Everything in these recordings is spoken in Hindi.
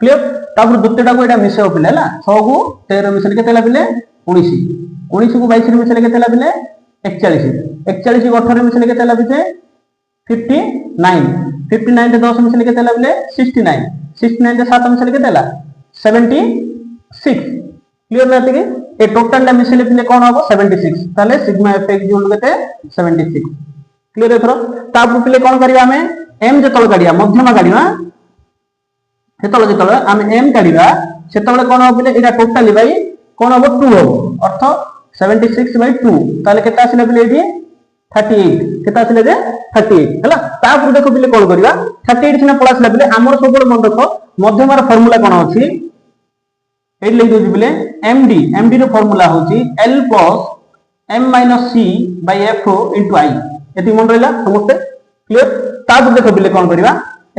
क्लियर तापर द्वितीयटा को एटा मिसेओ पिले हला 6 को 13 मिसेले केतेला पिले 19 19 को 22 मिसेले केतेला पिले 41 41 को 18 मिसेले केतेला पिले 59 59 रे 10 मिसेले केतेला पिले 69 69 रे 7 मिसेले केतेला 76 क्लियर रहते कि ए टोटल टा मिसेले पिले कोन हो 76 ताले सिग्मा एफ इक्वल केते 76 क्लियर एथरो तापर पिले कोन करिया हमें m जतल काढिया मध्यमा काढिया सेतल जतल हम m काढिया सेतल कोन हो पिले एटा टोटली बाई कोन हो 2 हो अर्थ 76 बाई 2 ताले केता आसिले पिले एठी 38 केता आसिले जे 38 हला तापर देखो पिले कोन करिया 38 सिना पळासला पिले हमर सबोड मन रखो मध्यमार फार्मूला कोन अछि एट लिख दोजी पिले md रो फार्मूला होची l plus m minus c by f into i एति मन रहला समझते क्लियर तापर देखो पिले कोन करिवा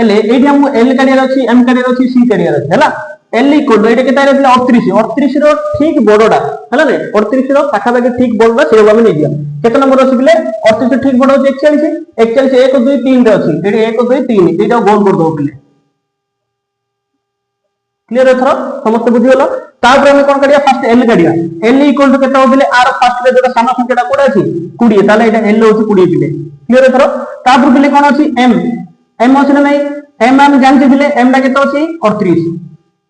एले एठी हम l काढिया अछि m काढिया अछि c काढिया अछि हला l इक्वल टू एटा केता रे पिले 38 रो ठीक बडोडा हला ने 38 रो पाखा पाखे ठीक बडोडा से हम नै दिया केते नंबर अछि पिले 38 ठीक बडो अछि 41 1 2 3 रे अछि एठी 1 2 3 एटा गोल कर दो पिले क्लियर एथरो समस्त बुझी गेलो तापर हम कोन करिया फर्स्ट l काढिया l इक्वल टू केता होबले r फर्स्ट रे जोटा सानो संख्याटा कोडा अछि 20 ताले एटा l होछि 20 पिले क्लियर एथरो तापर पिले कोन अछि m अछि ना नै m हम जानते पिले m ला केता अछि 38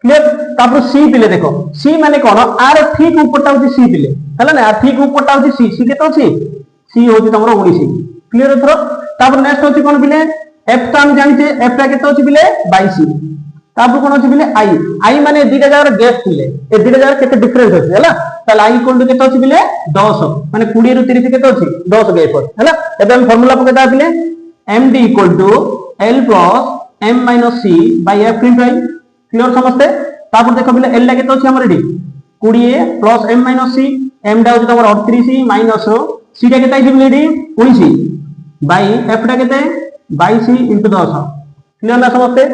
क्लियर तापर c पिले देखो c माने कोन r ठीक ऊपरटा होछि c पिले हला ना r ठीक ऊपरटा होछि c केता अछि c होछि तमरो 19 क्लियर एथरो तापर नेक्स्ट होछि कोन पिले f ता हम जानते f ला केता अछि पिले 22 तापर कोन अछि पिले i माने दीटा जागर गैप पिले ए दीटा जागर केते डिफरेंस अछि हला ताले i इक्वल टू केते अछि पिले 10 माने 20 रु 30 केते अछि 10 गैप अछि हला एबे हम फार्मूला पकेता पिले md equal to l plus m minus c by f into i clear समझते तापर देखो पिले l ला केते अछि हमर एडी 20 plus m minus c m डा होछि तमर 38 minus c टा केते अछि पिले एडी 19 by f टा केते 22 into 10 क्लियर ना समझते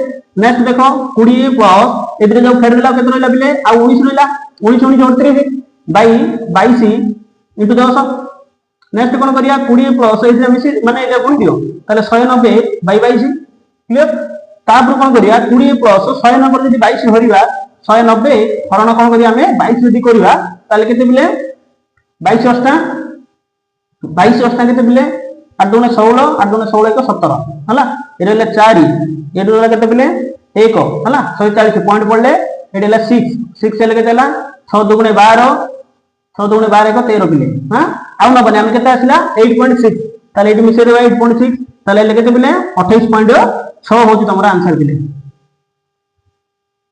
नेक्स्ट देखो 20 प्लस एदरे जो फेर देला केते रहला बिले आ 19 रहला 19 19 38 बाई 22 into 10 नेक्स्ट कोन करिया 20 प्लस एदरे मिसी माने एजा गुण दियो ताले 190 बाई 22 क्लियर तापर कोन करिया 20 प्लस 190 जदी 22 भरिबा 190 हरण कोन करिया हमें 22 जदी करबा ताले केते बिले 22 अष्टा केते बिले 8 दुने 16 8 दुने 16 1 17 हला एरेले 4 एडोला केते बिले 1 हला 140 पॉइंट पड़ले एडेला 6 हेले केतेला 6 दुगुणे 12 6 दुगुणे 12 1 13 बिले हां आउ न बने हम केते आसिला 8.6 ताले एडी मिसे देबा 8.6 ताले केते बिले 28.6 होची तमरा आंसर बिले।